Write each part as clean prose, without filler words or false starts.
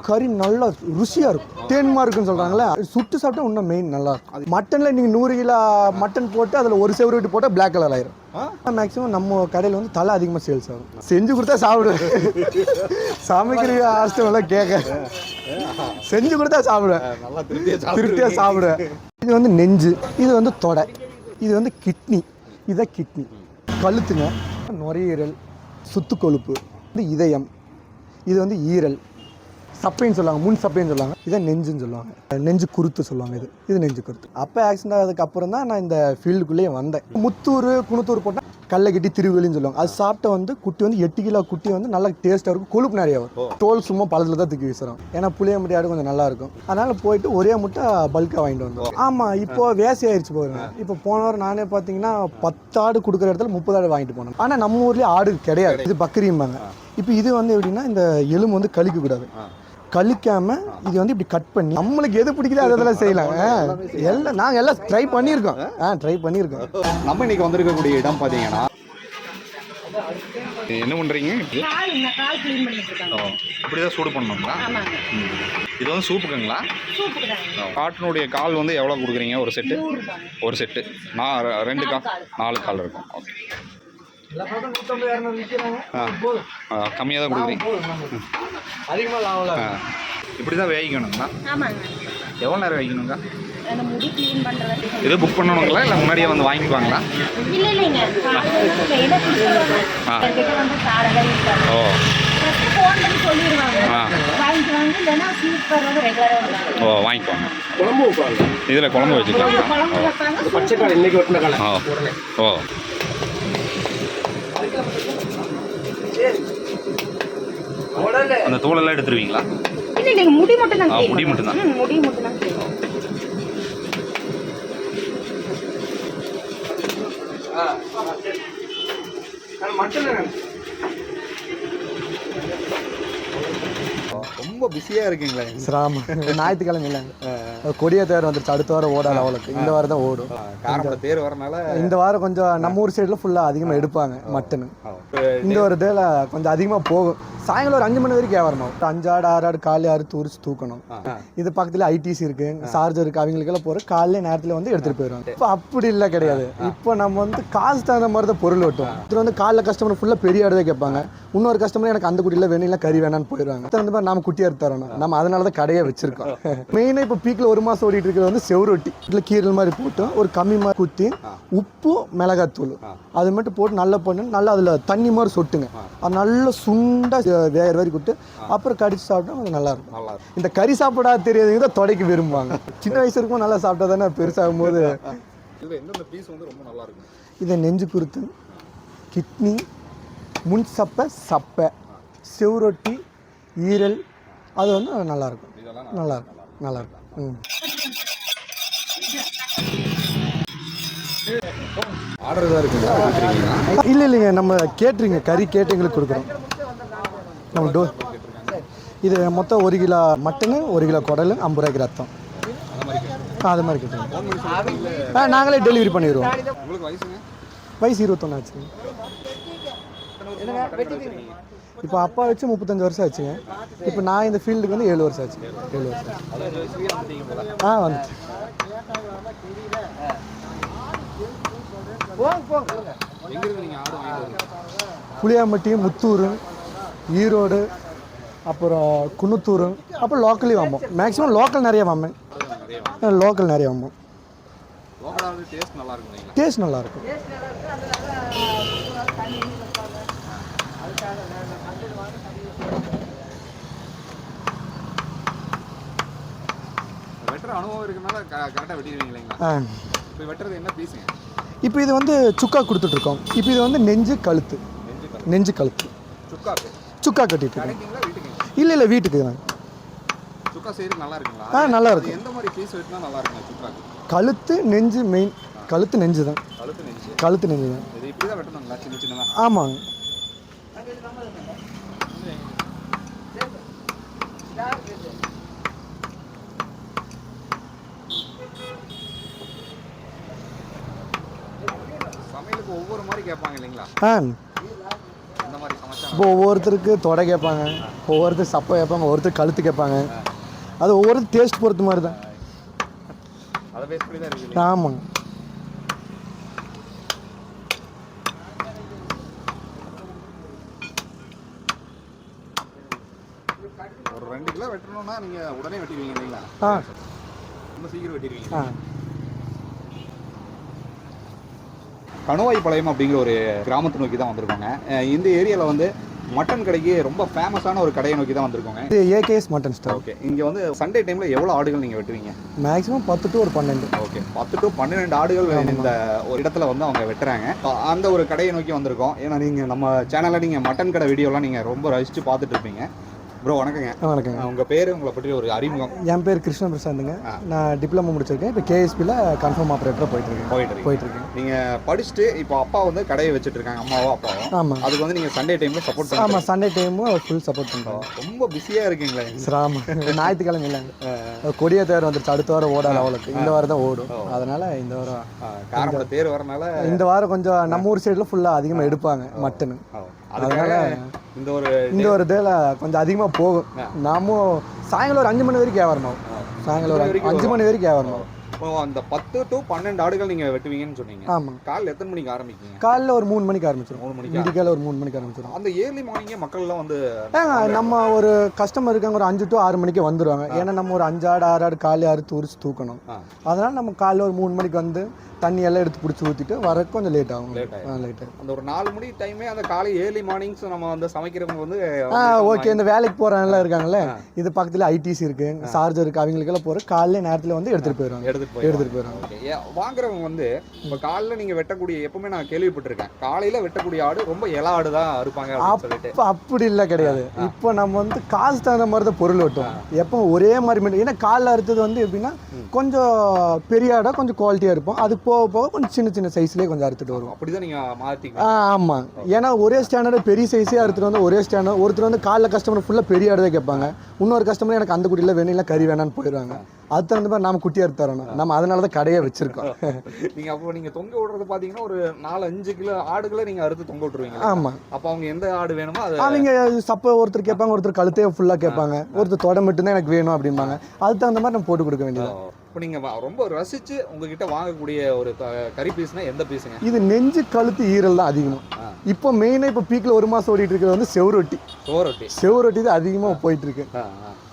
கறி நல்லா ருசியாக இருக்கும், தேன்மா இருக்குன்னு சொல்கிறாங்களே, சுட்டு சாப்பிட்டா இன்னும் மெயின் நல்லா இருக்கும். மட்டனில் நீங்கள் 100 கிலோ மட்டன் போட்டு அதில் ஒரு செவரு விட்டு போட்டால் பிளாக் கலர் ஆயிரும். மேக்ஸிமம் நம்ம கடையில் வந்து தலை அதிகமாக சேல்ஸ் ஆகும். செஞ்சு கொடுத்தா சாப்பிடுவேன், சமைக்கிற ஆஸ்டமெல்லாம் கேட்க செஞ்சு கொடுத்தா சாப்பிடுவேன், நல்லா திருப்தியாக சாப்பிடுவேன். இது வந்து நெஞ்சு, இது வந்து தொடை, இது வந்து கிட்னி, இதான் கிட்னி. கழுத்துங்க, நுரையீரல், சுத்து கொழுப்பு, இது இதயம், இது வந்து ஈரல், சப்பைன்னு சொல்லுவாங்க, முன் சப்பைன்னு சொல்லுவாங்க, இதை நெஞ்சுன்னு சொல்லுவாங்க, நெஞ்சு குருத்து சொல்லுவாங்க. இது நெஞ்சு குருத்து. அப்போ ஆக்சிடென்ட் ஆனதுக்கு அப்புறம் தான் நான் இந்த ஃபீல்டுக்குள்ளேயே வந்தேன். முத்தூர் குணத்தூர் போட்டால் கடலை கட்டி திருவள்ளின்னு சொல்லுவாங்க. அது சாப்பிட்ட வந்து குட்டி வந்து 8 கிலோ குட்டி வந்து நல்லா டேஸ்ட்டாக இருக்கும், கொழுப்பு நிறையா வரும். தோல் சும்மா பழத்தில் தான் தூக்கி வீசுறோம். ஏன்னா புளியம்பட்டி ஆடு கொஞ்சம் நல்லா இருக்கும். அதனால் போயிட்டு ஒரே முட்டை பல்காக வாங்கிட்டு வந்தோம். ஆமாம், இப்போ வேசி ஆயிடுச்சு போகிறேன். இப்போ போன வாரம் நானே பார்த்தீங்கன்னா 10 ஆடு கொடுக்குற இடத்துல 30 ஆடு வாங்கிட்டு போனேன். ஆனால் நம்ம ஊர்லேயே ஆடு கிடையாது, இது பக்கரியும்பாங்க. இப்போ இது வந்து எப்படின்னா இந்த எலும்பு வந்து கழிக்கக்கூடாது, கழிக்காமல் இது வந்து இப்படி கட் பண்ணி நம்மளுக்கு எது பிடிக்குதோ அதெல்லாம் செய்யலாம். எல்லாம் நாங்கள் எல்லாம் ட்ரை பண்ணியிருக்கோம். நம்ம இன்னைக்கு வந்திருக்கக்கூடிய இடம் பார்த்தீங்கன்னா என்ன பண்ணுறீங்க? இப்படிதான் சூடு பண்ணணுங்களா? இது வந்து சூப்புக்குங்களா? காட்டினுடைய கால் வந்து எவ்வளோ கொடுக்குறீங்க ஒரு செட்டு? ஒரு செட்டு நான் 2 கால் 4 கால் இருக்கும். ஓகே, கம்மியாக தான் கொடுக்குறீங்க. இப்படி தான் வேகிக்கணுங்களா? எவ்வளோ நேரம் வேகிக்கணுங்க? இது புக் பண்ணணுங்களா இல்லை முன்னாடியே வந்து வாங்கிக்குவாங்களா? ஓ, ஓ, வாங்கிக்குவாங்க. இதில் குழம்பு வச்சுக்கலாம். ஓ, அந்த தோலெல்லாம் எடுத்துருவீங்களா? முடி மட்டும் தான். முடி மட்டும் தான். முடி மட்டும் தான். ரொம்ப பிஸியாக இருக்கீங்களா? சிராம ஞாயிற்றுக்கிழமை இல்லை, கொடிய தேர் வந்துருச்சு, அடுத்த வாரம் ஓடாது அவளுக்கு. இந்த வாரம் தான் ஓடும். காரமடை தேர் வரனால இந்த வாரம் கொஞ்சம் நம்ம ஊர் சைடில் ஃபுல்லாக அதிகமாக எடுப்பாங்க மட்டனு. இந்த ஒரு இதில் கொஞ்சம் அதிகமாக போகும். சாயங்காலம் ஒரு 5 மணி வரைக்கும் வியாபாரம் ஆகும். 5 ஆடு 6 ஆடு காலையில் அறுத்து உரிச்சு தூக்கணும். இது பக்கத்தில் ஐடிசி இருக்கு, சார்ஜர் இருக்கு, அவங்களுக்கெல்லாம் போகிற காலையில நேரத்தில் வந்து எடுத்துகிட்டு போயிடுவாங்க. இப்போ அப்படி இல்லை, கிடையாது. இப்போ நம்ம வந்து காசு தகுந்த மாதிரி தான் பொருள் வெட்டும். இது வந்து காலைல கஸ்டமர் ஃபுல்லாக பெரிய ஆடு தான் கேட்பாங்க, இன்னொரு கஸ்டமர் எனக்கு அந்த குட்டியில் வேணும் இல்லை கறி வேணான்னு போயிடுவாங்க. அந்த மாதிரி நம்ம குட்டியாக எடுத்து தரணும். நம்ம அதனால தான் கடையை வச்சிருக்கோம். மெயினாக இப்போ பீக்கில் 1 மாதம் ஓடிட்டு இருக்கிறது வந்து செவரொட்டி. இதில் கீரல் மாதிரி போட்டு ஒரு கம்மி மாதிரி குத்தி உப்பு மிளகாத்தூள் அது மட்டும் போட்டு நல்லா பண்ணு, நல்லா அதில் தண்ணி மாதிரி சொட்டுங்க. அது நல்லா சுண்டாக வேற வரி கொடுத்து அப்புறம் கடிச்சு சாப்பிட்டா கொஞ்சம் நல்லா இருக்கும். இந்த கறி சாப்பிடா தெரியாதவங்க தான் தொடைக்கு விரும்புவாங்க. சின்ன வயசு இருக்கும் நல்லா சாப்பிட்டா தானே பெருசாகும் போது. இதை நெஞ்சு குருத்து, கிட்னி, முன் சப்பை, சப்பை, செவரொட்டி, ஈரல், அது வந்து நல்லாயிருக்கும். நல்லாயிருக்கும். ஆர்டர் தான் இருக்குங்களா? இல்லைங்க, நம்ம கேட்ரிங்க கறி கேட்டரிங்களுக்கு கொடுக்குறோம். நம்ம இது மொத்தம் 1 கிலோ மட்டனு, 1 கிலோ குடல், 50 ரூபாய்க்கு ரத்தம், அது மாதிரி கேட்டுருங்க. நாங்களே டெலிவரி பண்ணிடுவோம். வயசு 21 ஆச்சுங்க. இப்போ அப்பா வச்சு 35 வருஷம் ஆச்சுங்க. இப்போ நான் இந்த ஃபீல்டுக்கு வந்து 7 வருஷம் ஆச்சு. 7 வருஷம் வந்துச்சு. புளியாம்பட்டி, முத்தூர், ஈரோடு, அப்புறம் குணத்தூர், அப்புறம் லோக்கலையும் வாம்போம். மேக்ஸிமம் லோக்கல் நிறைய வாம்பேன். டேஸ்ட் நல்லாயிருக்கும். இப்போ இது வந்து சுக்கா கொடுத்துட்ருக்கோம். இப்போ இது வந்து நெஞ்சு கழுத்து சுக்கா கட்டிட்டு இருக்கேன். இல்லை வீட்டுக்கு தான். நல்லா இருக்கும். கழுத்து நெஞ்சு மெயின். கழுத்து நெஞ்சு தான். ஆமாங்க. சமையலுக்கு ஒவ்வொரு மாதிரி கேட்பாங்க இல்லைங்களா? இப்போ ஒவ்வொருத்தருக்கு தொடை கேட்பாங்க, ஒவ்வொருத்தர் சப்பை கேட்பாங்க, ஒவ்வொருத்தர் கழுத்து கேட்பாங்க. அது ஒவ்வொருத்தர் டேஸ்ட் பொறுத்த மாதிரி தான். அதை பேஸ் பண்ணி தான் இருக்குது. ஆமாங்க. ஒரு 2 கிலோ வெட்டணும்னா நீங்கள் உடனே வெட்டிடுவீங்க இல்லைங்களா? ரொம்ப சீக்கிரம் வெட்டிடுவீங்க. கணுவாய்பாளையம் அப்படிங்கிற ஒரு கிராமத்தை நோக்கி தான் வந்திருக்கோங்க. இந்த ஏரியாவில் வந்து மட்டன் கடைக்கு ரொம்ப ஃபேமஸான ஒரு கடையை நோக்கி தான் வந்திருக்கோங்க. இது ஏகேஎஸ் மட்டன் ஸ்டால். ஓகே, இங்கே வந்து சண்டே டைமில் எவ்வளோ ஆடுகள் நீங்கள் வெட்டுவீங்க? Maximum 10 to 12. ஓகே, 10 to 12 ஆடுகள் இந்த ஒரு இடத்துல வந்து அவங்க வெட்டுறாங்க. அந்த ஒரு கடையை நோக்கி வந்திருக்கோம். ஏன்னா நீங்கள் நம்ம சேனலில் நீங்கள் மட்டன் கடை வீடியோலாம் நீங்கள் ரொம்ப ரசித்து பார்த்துட்டு இருப்பீங்க. ப்ரோ வணக்கங்க. வணக்கங்க. உங்கள் பேர், உங்களை பற்றி ஒரு அறிமுகம். என் பேர் கிருஷ்ண பிரசாந்துங்க. நான் டிப்ளமோ முடிச்சிருக்கேன். இப்போ கேஎஸ்பியில் கன்ஃபார்ம் ஆப்ரேட்டராக போயிட்டுருக்கேன். நீங்கள் படிச்சுட்டு இப்போ அப்பா வந்து கடையை வச்சுட்டு இருக்காங்க, அம்மாவோ அப்பாவோ? ஆமாம். அதுக்கு வந்து நீங்கள் சண்டே டைமில் சப்போர்ட் பண்ணுங்க. ஆமாம், சண்டே டைமும் ஃபுல் சப்போர்ட் பண்ணுறோம். ரொம்ப பிஸியாக இருக்கீங்களா? ஆமாம், ஞாயிற்றுக்கிழமை இல்லைங்க. கொடிய தேர் வந்துருச்சு, அடுத்த வாரம் ஓடாது அவளுக்கு. இந்த வாரம் தான் ஓடும். அதனால் இந்த வாரம் காரணம் தேர் வரனால இந்த வாரம் கொஞ்சம் நம்ம ஊர் சைடில் ஃபுல்லாக அதிகமாக எடுப்பாங்க மட்டனு. அதனால இந்த ஒரு இதில் கொஞ்சம் அதிகமாக போகும். நாமும் சாயங்காலம் ஒரு 5 மணி வரைக்கும் வியாபாரம் ஆகும். சாயங்காலம் ஒரு 5 மணி வரைக்கும் வியாபாரம் ஆகும். அந்த 10 to 12 ஆடுகள் நீங்கள் வெட்டுவீங்கன்னு சொன்னீங்க. ஆமாம். காலையில் எத்தனை மணிக்கு ஆரம்பிக்கீங்க? காலையில் ஒரு 3 மணிக்கு ஆரம்பிச்சிடும். 3 மணிக்கு விடிகால ஒரு 3 மணிக்கு ஆரம்பிச்சிடும். அந்த ஏர்லி மார்னிங்கே மக்கள்லாம் வந்து நம்ம ஒரு கஸ்டமர் இருக்காங்க, ஒரு 5 to 6 மணிக்கு வந்துடுவாங்க. ஏன்னா நம்ம ஒரு 5 ஆடு 6 ஆடு காலையில் அறுத்து உரிச்சு தூக்கணும். அதனால நம்ம காலையில் ஒரு 3 மணிக்கு வந்து தண்ணி எல்லாம் எடுத்து பிடிச்சி ஊற்றிட்டு வரக்கு கொஞ்சம் லேட் ஆகும். அந்த ஒரு 4 மணி டைமே அந்த காலை ஏர்லி மார்னிங்ஸ் நம்ம வந்து சமைக்கிறவங்க வந்து ஓகே. இந்த வேலைக்கு போகிறவங்களாம் இருக்காங்கல்ல, இது பக்கத்தில் ஐடிசி இருக்கு, சார்ஜர் இருக்கு, அவங்களுக்கெல்லாம் போகிற காலையில நேரத்தில் வந்து எடுத்துகிட்டு போயிடுவாங்க. வாங்குறவங்க வந்து இப்போ காலையில் நீங்கள் வெட்டக்கூடிய, எப்பவுமே நான் கேள்விப்பட்டிருக்கேன், காலையில் வெட்டக்கூடிய ஆடு ரொம்ப இல ஆடு தான் இருப்பாங்க சொல்லிட்டு. அப்படி இல்லை, கிடையாது. இப்போ நம்ம வந்து காசு தகுந்த மாதிரி தான் பொருள் வெட்டுவோம். எப்போ ஒரே மாதிரி, ஏன்னா காலில் அறுத்தது வந்து எப்படின்னா கொஞ்சம் பெரிய ஆடாக கொஞ்சம் குவாலிட்டியாக இருப்போம். அது போக போக கொஞ்சம் சின்ன சின்ன சைஸ்லேயே கொஞ்சம் அறுத்துட்டு வருவோம். அப்படிதான் நீங்கள் மாற்றி. ஆமாம், ஏன்னா ஒரே ஸ்டாண்டர்டு பெரிய சைஸே அறுத்துட்டு வந்து ஒரே ஸ்டாண்டர்ட். ஒருத்தர் வந்து காலைல கஸ்டமர் ஃபுல்லாக பெரிய ஆடு தான் கேட்பாங்க. இன்னொரு கஸ்டமர் எனக்கு அந்த குட்டியில் வேணும், இல்லை கறி வேணான்னு போயிடுவாங்க. அது தகுந்த மாதிரி நம்ம குட்டி அறுத்து தரணும். நம்ம அதனால தான் கடையை வச்சிருக்கோம். நீங்கள் அப்போ நீங்கள் தொங்க விடுறது பார்த்தீங்கன்னா ஒரு 4-5 கிலோ ஆடுகளை நீங்கள் அறுத்து தொங்க விட்டுருவீங்க. ஆமாம். அப்போ அவங்க எந்த ஆடு வேணுமோ அது அவங்க சப்பை ஒருத்தர் கேட்பாங்க, ஒருத்தர் கழுத்தையே ஃபுல்லாக கேட்பாங்க, ஒருத்தர் தொடை மட்டும்தான் எனக்கு வேணும் அப்படிம்பாங்க. அது தகுந்த மாதிரி நம்ம போட்டு கொடுக்க வேண்டியது. இப்போ நீங்கள் ரொம்ப ரசித்து உங்ககிட்ட வாங்கக்கூடிய ஒரு கறி பீஸ்னா எந்த பீஸுங்க? இது நெஞ்சு கழுத்து ஈரல் தான் அதிகமாக. இப்போ மெயினாக இப்போ பீக்கில் 1 மாதம் ஓடிட்டு இருக்கிறது வந்து செவரொட்டி தான் அதிகமாக போயிட்டு இருக்கு.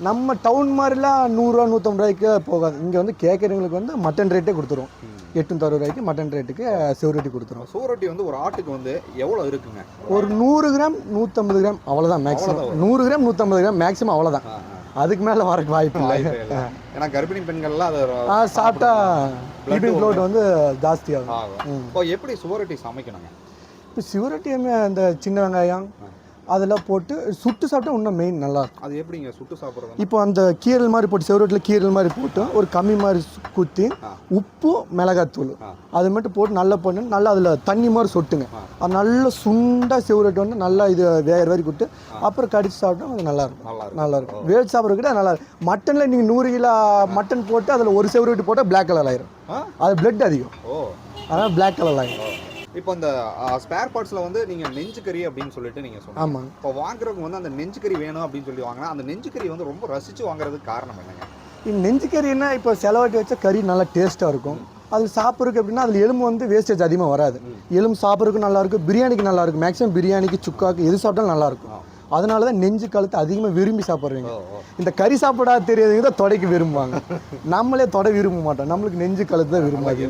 நம்ம டவுன் மாதிரிலாம் 100 ரூபா 150 ரூபாய்க்கு போகாது. இங்கே வந்து கேட்குறவங்களுக்கு வந்து மட்டன் ரேட்டே கொடுத்துருவோம். 860 ரூபாய்க்கு மட்டன் ரேட்டுக்கு செவரொட்டி கொடுத்துரும். செவரொட்டி வந்து ஒரு ஆட்டுக்கு வந்து எவ்வளோ இருக்குங்க? ஒரு 100 கிராம் 150 கிராம் அவ்வளோதான் மேக்ஸிமம். 100 கிராம் 150 கிராம் மேக்ஸிமம், அவ்வளோதான். அதுக்கு மேலே வரக்கு வாய்ப்பு இல்லை. ஏன்னா கர்ப்பிணி பெண்கள்லாம் அதை சாப்பிட்டா பிபி ஃப்ளோட் வந்து ஜாஸ்தியாகும். இப்போ எப்படி செவரொட்டி சமைக்கணுங்க? இப்போ செவரொட்டியுமே அந்த சின்ன வெங்காயம் அதெல்லாம் போட்டு சுட்டு சாப்பிட்டா இன்னும் மெயின் நல்லாயிருக்கும். அது எப்படிங்க சுட்டு சாப்பிட்றது? இப்போ அந்த கீரல் மாதிரி போட்டு, செவரொட்டியில் கீரல் மாதிரி போட்டு ஒரு கம்மி மாதிரி குத்தி உப்பு மிளகாத்தூள் அது மட்டும் போட்டு நல்லா பண்ணு, நல்லா அதில் தண்ணி மாதிரி சொட்டுங்க. அது நல்லா சுண்டாக செவரொட்டி வந்து நல்லா இது வேறு வரி கொடுத்து அப்புறம் கடிச்சு சாப்பிட்டா அது நல்லாயிருக்கும். வேட் சாப்பிட்றதுக்கிட்ட நல்லா இருக்கும். மட்டனில் நீங்கள் 100 கிலோ மட்டன் போட்டு அதில் ஒரு செவரொட்டி போட்டால் பிளாக் கலர் ஆயிரும். அது பிளட் அதிகம், அதனால் பிளாக் கலர் ஆயிரும். இப்போ அந்த ஸ்பேர் பார்ட்ஸில் வந்து நீங்கள் நெஞ்சுக்கறி அப்படின்னு சொல்லிட்டு நீங்கள் சொன்னீங்க. ஆமாங்க. இப்போ வாங்குறவங்க வந்து அந்த நெஞ்சுக்கறி வேணும் அப்படின்னு சொல்லி வாங்கினா அந்த நெஞ்சுக்கறி வந்து ரொம்ப ரசித்து வாங்குறதுக்கு காரணம் என்னங்க? நெஞ்சுக்கறின்னா இப்போ செலவாட்டி வச்சா கறி நல்லா டேஸ்ட்டாக இருக்கும். அது சாப்பிட்றதுக்கு எப்படின்னா அதில் எலும்பு வந்து வேஸ்டேஜ் அதிகமாக வராது. எலும்பு சாப்பிட்றதுக்கு நல்லாயிருக்கும், பிரியாணிக்கு நல்லாயிருக்கும். மேக்ஸிமம் பிரியாணிக்கு சுக்காக்கு எது சாப்பிட்டாலும் நல்லாயிருக்கும். அதனால தான் நெஞ்சு கழுத்து அதிகமாக விரும்பி சாப்பிட்றீங்க. இந்த கறி சாப்பிடா தெரியாதவங்க தான் தொடைக்கு விரும்புவாங்க. நம்மளே தொடை விரும்ப மாட்டோம், நம்மளுக்கு நெஞ்சு கழுத்து தான் விரும்பாது.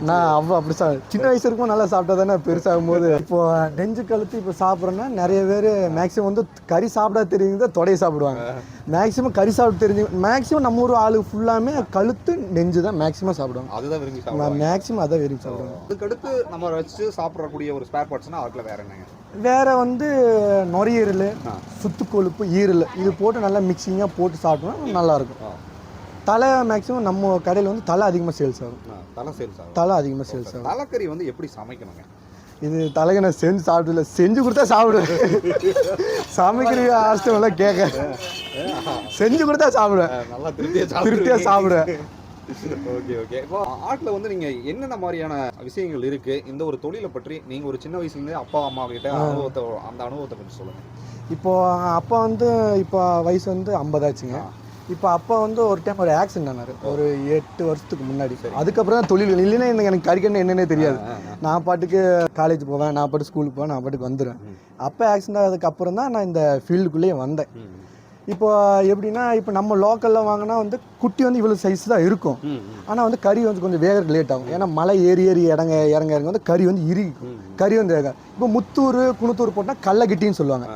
நான் அப்படி சின்ன வயசு இருக்கும் நல்லா சாப்பிட்டா தானே பெருசாகும் போது. இப்போ நெஞ்சு கழுத்து இப்போ சாப்பிட்றோன்னா நிறைய பேர் மேக்ஸிமம் வந்து கறி சாப்பிடா தெரியுங்க தான் தொடையை சாப்பிடுவாங்க. மேக்ஸிமம் கறி சாப்பிட்டு தெரிஞ்சு மேக்ஸிமம் நம்ம ஊர் ஆளு ஃபுல்லாமே கழுத்து நெஞ்சு தான் மேக்ஸிமம் சாப்பிடுவாங்க. அதுதான் விரும்பி சாப்பிடுவாங்க. மேக்ஸிமம் அதான் விரும்பி சாப்பிடுவாங்க. அதுக்கடுத்து நம்ம வச்சு சாப்பிடக்கூடிய ஒரு ஸ்பேர் பார்ட்ஸ்னா அதுக்குள்ள வேற என்னங்க? வேற வந்து நுரையீரல், சுத்து கொழுப்பு, ஈரல் இது போட்டு நல்லா மிக்சிங்காக போட்டு சாப்பிட்டோம்னா நல்லாயிருக்கும். தலை மேக்ஸிமம் நம்ம கடையில் வந்து தலை அதிகமாக சேல்ஸ் ஆகும். தலை அதிகமாக சேல்ஸ் ஆகும். தலைக்கறி வந்து எப்படி சமைக்கணுங்க? இது தலைக்கு நான் செஞ்சு சாப்பிடல, செஞ்சு கொடுத்தா சாப்பிடுவேன். சமைக்கிற ஆஸ்டம் எல்லாம் கேட்க செஞ்சு கொடுத்தா சாப்பிடுவேன், நல்லா திருப்தியாக சாப்பிடுவேன். Okay okay. இப்போ ஆட்டில் வந்து நீங்கள் என்னென்ன மாதிரியான விஷயங்கள் இருக்குது, இந்த ஒரு தொழிலை பற்றி நீங்கள் ஒரு சின்ன வயசுலேருந்தே அப்பா அம்மா கிட்ட அந்த அனுபவத்தை பற்றி சொல்லுங்கள். இப்போது அப்பா வந்து இப்போ வயசு வந்து 50 ஆச்சுங்க. இப்போ அப்பா வந்து ஒரு டைம் ஒரு ஆக்சிடென்ட் ஆனார் ஒரு 8 வருஷத்துக்கு முன்னாடி. அதுக்கப்புறம் தான் தொழில் இல்லைன்னா எனக்கு கறிக்கன்னு என்னன்னே தெரியாது. நான் பாட்டுக்கு காலேஜ் போவேன், நான் பாட்டு ஸ்கூலுக்கு போவேன், நான் பாட்டுக்கு வந்துடுவேன். அப்போ ஆக்சிடென்ட் ஆனதுக்கப்புறம் தான் நான் இந்த ஃபீல்டுக்குள்ளேயே வந்தேன். இப்போ எப்படின்னா இப்போ நம்ம லோக்கலில் வாங்கினா வந்து குட்டி வந்து இவ்வளோ சைஸ் தான் இருக்கும். ஆனால் வந்து கறி வந்து கொஞ்சம் வேக லேட் ஆகும். ஏன்னா மலை ஏறி ஏறி இறங்க வந்து கறி வந்து இறுகிக்கும். கறி வந்து வேக இப்போ முத்தூர் குணத்தூர் போட்டால் கல்லகிட்டின்னு சொல்லுவாங்க,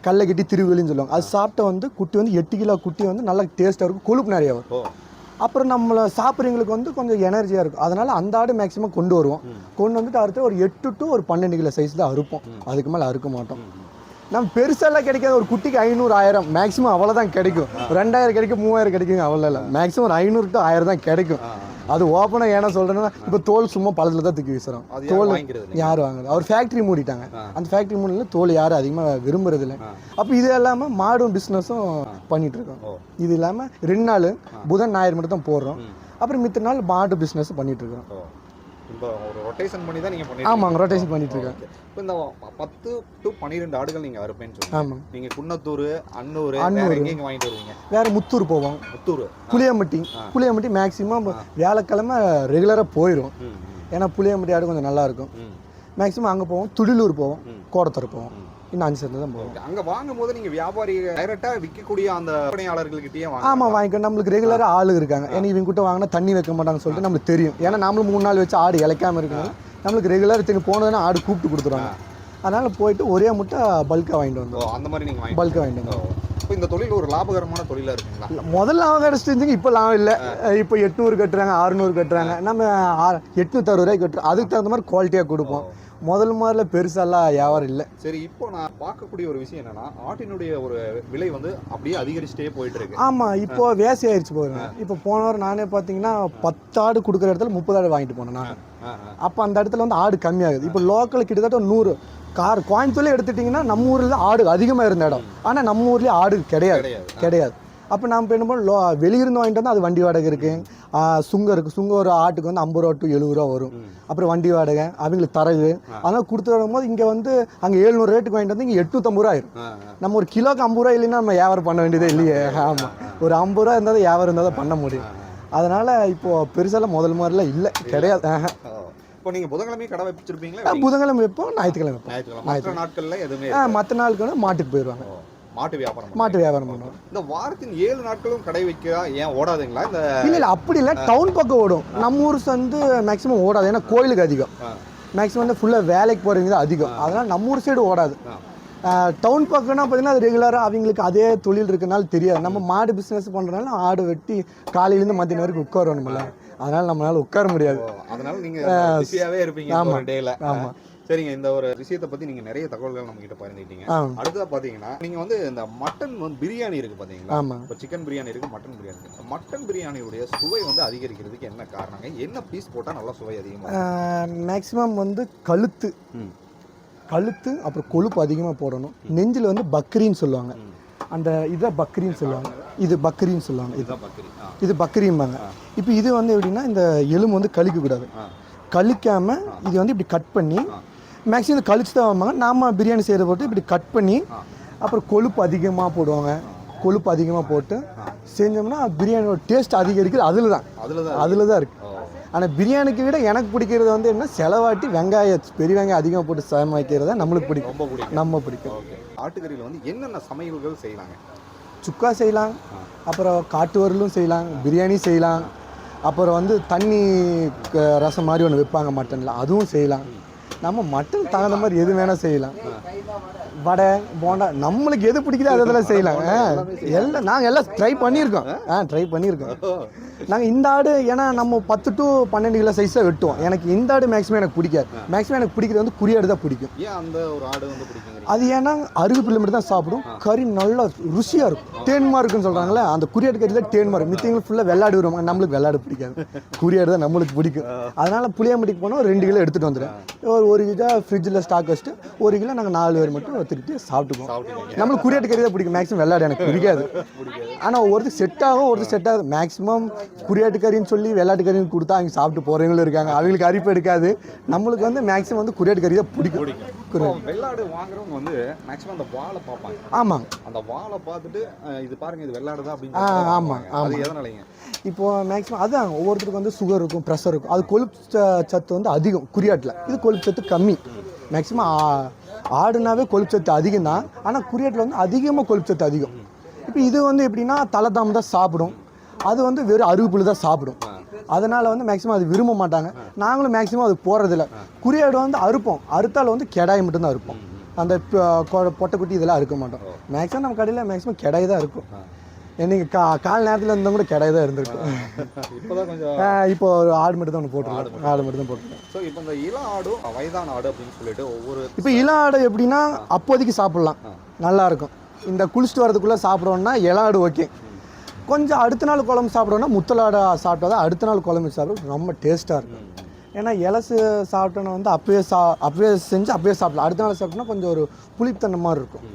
கல்லகிட்டி திருவள்ளின்னு சொல்லுவாங்க. அது சாப்பிட்ட வந்து குட்டி வந்து 8 கிலோ குட்டி வந்து நல்லா டேஸ்ட்டாக இருக்கும், கொழுப்பு நிறையா வரும். அப்புறம் நம்மளை சாப்பிட்றவங்களுக்கு வந்து கொஞ்சம் எனர்ஜியாக இருக்கும். அதனால் அந்த ஆடு மேக்ஸிமம் கொண்டு வருவோம். கொண்டு வந்துட்டு அறுத்து ஒரு 8 to 12 கிலோ சைஸ் தான் அறுப்போம். அதுக்கு மேலே அறுக்க மாட்டோம். நம்ம பெருசாலாம் கிடைக்காது. ஒரு குட்டிக்கு 500 1000 மேக்ஸிமம் அவ்வளோதான் கிடைக்கும். 2000 கிடைக்கும், 3000 கிடைக்கும், அவ்வளோ இல்லை. மேக்ஸிமம் ஒரு 500 to 1000 தான் கிடைக்கும். அது ஓப்பனாக ஏன்னா சொல்கிறேன்னா இப்போ தோல் சும்மா பழத்தில் தான் தூக்கி வீசுகிறோம். தோல் யார் வாங்குறது? அவர் ஃபேக்ட்ரி மூடிட்டாங்க. அந்த ஃபேக்ட்ரி மூடில தோல் யாரும் அதிகமாக விரும்புறது இல்லை. அப்போ இது இல்லாமல் மாடும் பிஸ்னஸும் பண்ணிகிட்டு இருக்கோம். இது இல்லாமல் 2 நாள் புதன் ஞாயிறு மட்டும் தான் போடுறோம். அப்புறம் மித்த நாள் மாடு பிஸ்னஸ் பண்ணிகிட்டு இருக்கிறோம். இப்போ ஒரு ரொட்டேஷன் பண்ணி தான் நீங்கள் பண்ணிட்டு? ஆமாங்க, ரொட்டேஷன் பண்ணிட்டு இருக்கேன். இப்போ இந்த 10 to 12 ஆடுகள் நீங்கள் அறுப்பேன்னு சொல்லுங்கள். ஆமாம். நீங்கள் குன்னத்தூர், அன்னூர் எங்கேங்க வாங்கிட்டு வருவீங்க? வேறு முத்தூர் போவோம், முத்தூர், புளியம்பட்டி மேக்ஸிமம் வியாழக்கிழமை ரெகுலராக போயிடும். ஏன்னா புளியம்பட்டி ஆடு கொஞ்சம் நல்லாயிருக்கும். மேக்ஸிமம் அங்கே போவோம். துடிலூர் போவோம், கோடத்தூர் போவோம். இன்னும் 5 சென்ட் தான் போவோம். அங்கே வாங்கும் போது நீங்கள் வியாபாரி டைரெக்டாக விற்கக்கூடிய அந்த விற்பனையாளர்கள்கிட்டயே வாங்க? ஆமாம், வாங்கிக்கணும். நம்மளுக்கு ரெகுலராக ஆளு இருக்காங்க. ஏன்னா இவங்க கிட்ட வாங்கினா தண்ணி வைக்க மாட்டாங்கன்னு சொல்லிட்டு நம்மளுக்கு தெரியும். ஏன்னா நம்மளும் 3 நாள் வச்சு ஆடு இழைக்காமல் இருக்கணும். நம்மளுக்கு ரெகுலராக திரும்பி போனதுன்னா ஆடு கூப்பிட்டு கொடுத்துருவாங்க. அதனால் போயிட்டு ஒரே முட்டை பல்காக வாங்கிட்டு வந்தோம். அந்த மாதிரி நீங்கள் பல்காக வாங்கிட்டு வந்தோம். இப்போ இந்த தொழில் ஒரு லாபகரமான தொழிலாக இருக்குங்களா? முதல்ல லாபம் கிடச்சிட்டு இப்போ லாபம் இல்லை. இப்போ 800 கட்டுறாங்க, 600 கட்டுறாங்க. நம்ம 860 ரூபாய்க்கு கட்டுறோம். அதுக்கு தகுந்த மாதிரி குவாலிட்டியாக கொடுப்போம். முதல் மாதிரில பெருசாலாம் வியாபாரம் இல்லை. சரி, இப்போ நான் பார்க்கக்கூடிய ஒரு விஷயம் என்னன்னா, ஆட்டினுடைய ஒரு விலை வந்து அப்படியே அதிகரிச்சுட்டே போயிட்டு இருக்கு. ஆமாம், இப்போ வேசி ஆயிடுச்சு போதுங்க. இப்போ போன வாரம் நானே பார்த்தீங்கன்னா 10 ஆடு கொடுக்குற இடத்துல 30 ஆடு வாங்கிட்டு போனேன் நான். அப்போ அந்த இடத்துல வந்து ஆடு கம்மியாகுது. இப்போ லோக்கல் கிட்டத்தட்ட 100 கோயம்புத்தூர்ல எடுத்துட்டிங்கன்னா நம்ம ஊரில் ஆடு அதிகமாக இருந்த இடம். ஆனால் நம்ம ஊர்லேயே ஆடு கிடையாது. அப்போ நம்ம என்ன பண்ணோம், வெளியிருந்து வாங்கிட்டு வந்தால் அது வண்டி வாடகை இருக்குது, சுங்கம் இருக்குது. சுங்கம் ஒரு ஆட்டுக்கு வந்து 50 ரூபா to 70 ரூபா வரும். அப்புறம் வண்டி வாடகை, அவங்களுக்கு தரகு, அதெல்லாம் கொடுத்து வரும்போது இங்கே வந்து அங்கே 700 ரேட்டுக்கு வாங்கிட்டு வந்து இங்கே 850 ரூபா ஆயிரும். நம்ம ஒரு கிலோக்கு 50 ரூபா இல்லைன்னா நம்ம வியாபாரம் பண்ண வேண்டியதே இல்லையே. ஆமாம், ஒரு 50 ரூபா இருந்தால் தான் வியாபாரம் இருந்தால் தான் பண்ண முடியும். அதனால் இப்போது பெருசாலாம் முதல் மாதிரிலாம் இல்லை, கிடையாது. இப்போ நீங்கள் புதன்கிழமையும் கடை வச்சிருப்பீங்களா? புதன்கிழமை வைப்போம், ஞாயிற்றுக்கிழமை வைப்போம். மற்ற நாட்களில் எதுவுமே? மற்ற நாளுக்கு வந்து மாட்டுக்கு போயிடுவாங்க. மாட்டு வியாபாரம் பண்ணுவோம். இந்த வாரத்தின் 7 நாட்களும் கடை வைக்க ஏன் ஓடாதுங்களா? இல்லை அப்படி இல்லை, டவுன் பக்கம் ஓடும். நம்ம ஊர் வந்து மேக்ஸிமம் ஓடாது. ஏன்னா கோயிலுக்கு அதிகம், மேக்ஸிமம் வந்து ஃபுல்லாக வேலைக்கு போகிறவங்க தான் அதிகம். அதனால் நம்ம ஊர் சைடு ஓடாது. டவுன் பக்கம்னா பார்த்தீங்கன்னா அது ரெகுலராக அவங்களுக்கு அதே தொழில் இருக்கிறனால தெரியாது. நம்ம மாடு பிஸ்னஸ் பண்ணுறதுனால ஆடு வெட்டி காலையிலேருந்து மதியம் வரைக்கும் உட்காரணும்ல, அதனால் நம்மளால உட்கார முடியாது. அதனால நீங்கள் பிஸியாகவே இருப்பீங்க. ஆமாம், டேல. ஆமாம். சரிங்க, இந்த ஒரு விஷயத்தை பற்றி நீங்கள் நிறைய தகவல்கள் நம்ம கிட்ட பகிர்ந்துக்கிட்டீங்க. அடுத்ததாக பார்த்தீங்கன்னா நீங்கள் வந்து இந்த மட்டன் வந்து பிரியாணி இருக்குது பார்த்தீங்களா? இப்போ சிக்கன் பிரியாணி இருக்குது, மட்டன் பிரியாணி இருக்குது. மட்டன் பிரியாணியுடைய சுவை வந்து அதிகரிக்கிறதுக்கு என்ன காரணங்க? என்ன பீஸ் போட்டால் நல்லா சுவை அதிகமாக? மேக்ஸிமம் வந்து கழுத்து, அப்புறம் கொழுப்பு அதிகமாக போடணும். நெஞ்சில் வந்து பக்ரின்னு சொல்லுவாங்க. அந்த இதை பக்ரின்னு சொல்லுவாங்க, இது பக்ரின்னு சொல்லுவாங்க. இது பக்ரிம்பாங்க. இப்போ இது வந்து எப்படின்னா இந்த எலும்பு வந்து கழிக்கக்கூடாது. கழிக்காமல் இது வந்து இப்படி கட் பண்ணி மேக்ஸிமம் கழிச்சு தான் வாங்க. நாம் பிரியாணி செய்கிறத போட்டு இப்படி கட் பண்ணி அப்புறம் கொழுப்பு அதிகமாக போடுவாங்க. கொழுப்பு அதிகமாக போட்டு செஞ்சோம்னா பிரியாணியோட டேஸ்ட் அதிகரிக்குது. அதில் தான் இருக்குது. ஆனால் பிரியாணிக்கு விட எனக்கு பிடிக்கிறது வந்து என்ன, செலவாட்டி பெரிய வெங்காயம் அதிகமாக போட்டு சமைக்கிறது தான் நம்மளுக்கு பிடிக்கும், ரொம்ப பிடிக்கும், நம்ம பிடிக்கும். ஆட்டுக்கறியில் வந்து என்னென்ன சமையல்கள் செய்யலாங்க? சுக்கா செய்யலாம், அப்புறம் காட்டு வறுவலும் செய்யலாம், பிரியாணி செய்யலாம், அப்புறம் வந்து தண்ணி ரசம் மாதிரி ஒன்று வைப்பாங்க மட்டனில், அதுவும் செய்யலாம். நம்ம மட்டன் தகுந்த மாதிரி எது வேணால் செய்யலாம். வடை, போண்டா, நம்மளுக்கு எது பிடிக்குதோ அதெல்லாம் செய்யலாம். எல்லாம் நாங்கள் எல்லாம் ட்ரை பண்ணியிருக்கோம். நாங்கள் இந்த ஆடு ஏன்னா நம்ம 10 to 12 கிலோ சைஸாக வெட்டுவோம். எனக்கு இந்த ஆடு மேக்ஸிமம் எனக்கு பிடிக்காது. மேக்ஸிமம் எனக்கு பிடிக்கிறது வந்து குறியாடு தான் பிடிக்கும். அந்த ஒரு ஆடு வந்து பிடிக்கும். அது ஏன்னா அருகுப்பிள்ளை மட்டும் தான் சாப்பிடும். கறி நல்லா ருசியாக இருக்கும், தேன்மா இருக்குன்னு சொல்கிறாங்களே, அந்த குறியாடு கறி தான் தேன்மா இருக்கும். மித்தவங்களுக்கு ஃபுல்லாக வெள்ளாடு வருவாங்க, நம்மளுக்கு வெள்ளாடு பிடிக்காது, குறியாடு தான் நம்மளுக்கு பிடிக்கும். அதனால் புளியம்பட்டிக்கு போனால் 2 கிலோ எடுத்துகிட்டு வந்துடுவேன். ஒரு ஒரு கிலோ ஃப்ரிட்ஜில் ஸ்டாக் வச்சுட்டு 1 கிலோ நாங்கள் 4 பேர் மட்டும் திருப்பி சாப்பிட்டுப்போம். நம்மளுக்கு குறியாட்டு கறி தான் பிடிக்கும், மேக்ஸிமம் வெள்ளாடு எனக்கு பிடிக்காது. ஆனால் ஒருத்தர் செட் ஆகும், ஒருத்தர் செட் ஆகுது. மேக்ஸிமம் குறியாட்டு கறின்னு சொல்லி வெள்ளாட்டு கறின்னு கொடுத்தா அவங்க சாப்பிட்டு போகிறவங்களும் இருக்காங்க, அவங்களுக்கு அரிப்பு எடுக்காது. நம்மளுக்கு வந்து மேக்ஸிமம் வந்து குறியாட்டு கறி தான் பிடிக்கும். வெள்ளாடு வாங்குறவங்க வந்து மேக்ஸிமம் அந்த வாழை பார்ப்பாங்க. ஆமாங்க, அந்த வாழை பார்த்துட்டு இது பாருங்க இது வெள்ளாடு தான் அப்படின்னு. ஆமாம் அது எதனாலங்க? இப்போ மேக்ஸிமம் அதுதான் ஒவ்வொருத்தருக்கு வந்து சுகர் இருக்கும், ப்ரெஷர் இருக்கும். அது கொழுப்பு சத்து வந்து அதிகம் குறியாட்டில், இது கொழுப்பு சத்து கம்மி. மேக்ஸிமம் ஆடுனாவே கொழுப்பு சத்து அதிகம் தான், ஆனால் குறியாட்டில் வந்து அதிகமாக கொழுப்பு சத்து அதிகம். இப்போ இது வந்து எப்படின்னா தலைதாம் தான் சாப்பிடும், அது வந்து வெறும் அருகுப்புல் தான் சாப்பிடும். அதனால் வந்து மேக்ஸிமம் அது விரும்ப மாட்டாங்க. நாங்களும் மேக்ஸிமம் அது போகிறதில்ல. குறியாடு வந்து அறுப்போம், அறுத்தால் வந்து கெடாய் மட்டும்தான் அறுப்போம். அந்த பொட்டைக்குட்டி இதெல்லாம் அறுக்க மாட்டோம். மேக்ஸிமம் நம்ம கடையில் மேக்ஸிமம் கெடாய் தான் இருக்கும். நீங்கள் கால் நேரத்தில் இருந்தால் கூட கெடாய் தான் இருந்திருக்கும். இப்போதான் கொஞ்சம் இப்போ ஒரு ஆடு மட்டும் தான் ஒன்று போட்டுருக்கோம், ஆடு மட்டும் தான் போட்டுருக்கோம். ஸோ இப்போ இந்த இள ஆடும் வயதான ஆடு அப்படின்னு சொல்லிட்டு ஒவ்வொரு இப்போ இள ஆடு எப்படின்னா அப்போதைக்கு சாப்பிட்லாம், நல்லாயிருக்கும். இந்த குளிச்சுட்டு வரதுக்குள்ளே சாப்பிட்றோன்னா இள ஆடு ஓகே. கொஞ்சம் அடுத்த நாள் குழம்பு சாப்பிட்றோன்னா முத்தலாடை சாப்பிட்டா தான் அடுத்த நாள் குழம்பு சாப்பிட ரொம்ப டேஸ்ட்டாக இருக்கும். ஏன்னா இலசு சாப்பிட்டோன்னா வந்து அப்பவே செஞ்சு அப்பவே சாப்பிடலாம். அடுத்த நாள் சாப்பிட்டோன்னா கொஞ்சம் ஒரு புளித்தன்மை மாதிரி இருக்கும்.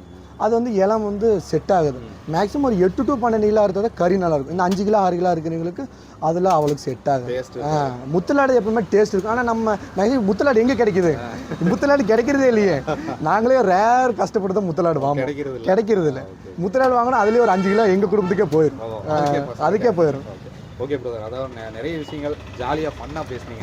அது வந்து இளம் வந்து செட் ஆகுது. மேக்ஸிமம் ஒரு 8 to 12 கிலோ இருக்கிறத கறி நல்லாயிருக்கும். இந்த 5 கிலோ 6 கிலோ இருக்கிறவங்களுக்கு அதெல்லாம் அவளுக்கு செட் ஆகுது. முத்தலாடு எப்பவுமே டேஸ்ட் இருக்கும். ஆனால் நம்ம மேக்ஸிமம் முத்தலாடு எங்கே கிடைக்குது? முத்தலாடு கிடைக்கிறதே இல்லையே. நாங்களே ரேர் கஷ்டப்பட்டு தான் முத்தலாடு வாங்குவோம், கிடைக்கிறது இல்லை. முத்தலாடு வாங்கினா அதுலேயே ஒரு 5 கிலோ எங்கள் குடும்பத்துக்கே போயிடும், அதுக்கே போயிடும். ஓகே பிரதர், அதாவது நிறைய விஷயங்கள் ஜாலியாக ஃபன்னாக பேசுனீங்க.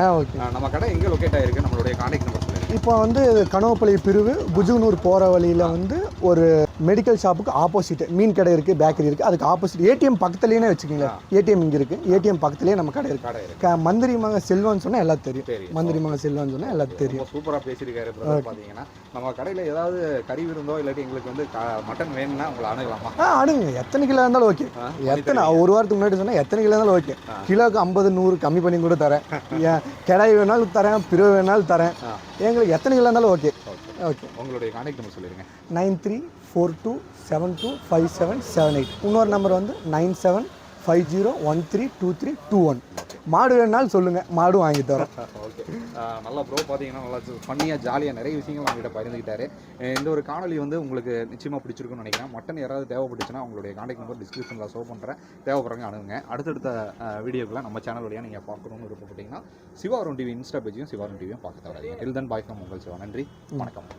நம்ம கடை எங்கே லொக்கேட் ஆகிருக்கு, நம்மளுடைய கான்டாக்ட் நம்பர் சொல்லுங்கள். இப்போ வந்து கனவுப்பள்ளி பிரிவு புஜுனூர் போகிற வழியில் வந்து ஒரு மெடிக்கல் ஷாப்புக்கு ஆப்போசிட் மீன் கடை இருக்குது, பேக்கரி இருக்குது. அதுக்கு ஆப்போசிட் ஏடிஎம் பக்கத்துலேயே வச்சுக்கோங்களேன். ஏடிஎம் இங்கே இருக்குது, ஏடிஎம் பக்கத்துலேயே நம்ம கடை இருக்குது. மந்திரி மங்க செல்வம்னு சொன்னால் எல்லாத்துக்கும் தெரியும். மந்திரி மங்க செல்வம்னு சொன்னால் எல்லாத்துக்கும் தெரியும். சூப்பராக பேசியிருக்காரு பிரதர். பார்த்தீங்கன்னா நம்ம கடையில் ஏதாவது கறி விருந்தோ இல்லாட்டி எங்களுக்கு வந்து மட்டன் வேணும்னா உங்களை அணுகலாமா? அணுங்க, எத்தனை கிலோ இருந்தாலும் ஓகே. எத்தனை ஒரு வாரத்துக்கு முன்னாடி சொன்னால் எத்தனை கிலோ இருந்தாலும் ஓகே. கிலோவுக்கு 50 100 கம்மி பண்ணி கூட தரேன். கிடாய் வேணாலும் தரேன், பிறகு வேணாலும் தரேன். எங்களுக்கு எத்தனை கிலோ இருந்தாலும் ஓகே. ஓகே, உங்களுடைய கான்டாக்ட் நம்பர் சொல்லிடுங்க. 9342725778. இன்னொரு நம்பர் வந்து 9750132321. மாடு வேணாலும் சொல்லுங்கள், மாடும் வாங்கி தரோம். ஓகே, நல்லா ப்ரோ. பார்த்தீங்கன்னா நல்லா ஃபன்னியாக ஜாலியாக நிறைய விஷயங்கள் நம்மகிட்ட பகிர்ந்துக்கிட்டாரு. இந்த ஒரு காணொலி வந்து உங்களுக்கு நிச்சயமாக பிடிச்சிருக்குன்னு நினைக்கிறேன். மட்டன் யாராவது தேவைப்பட்டுச்சுன்னா உங்களுடைய கான்டாக்ட் நம்பர் டிஸ்கிரிப்ஷனில் ஷோ பண்ணுறேன், தேவைப்படுறவங்க அணுகுங்க. அடுத்தடுத்த வீடியோக்களை நம்ம சேனல் வழியாக நீங்கள் பார்க்கணும்னு விருப்பப்பட்டீங்கன்னா சிவாரும் டிவி இன்ஸ்டா பேஜையும் சிவாரும் டிவியும் பார்க்க தவறாதீங்க. டில் தென் பாய் ஃப்ரம் உங்கள் சிவா. நன்றி, வணக்கம்.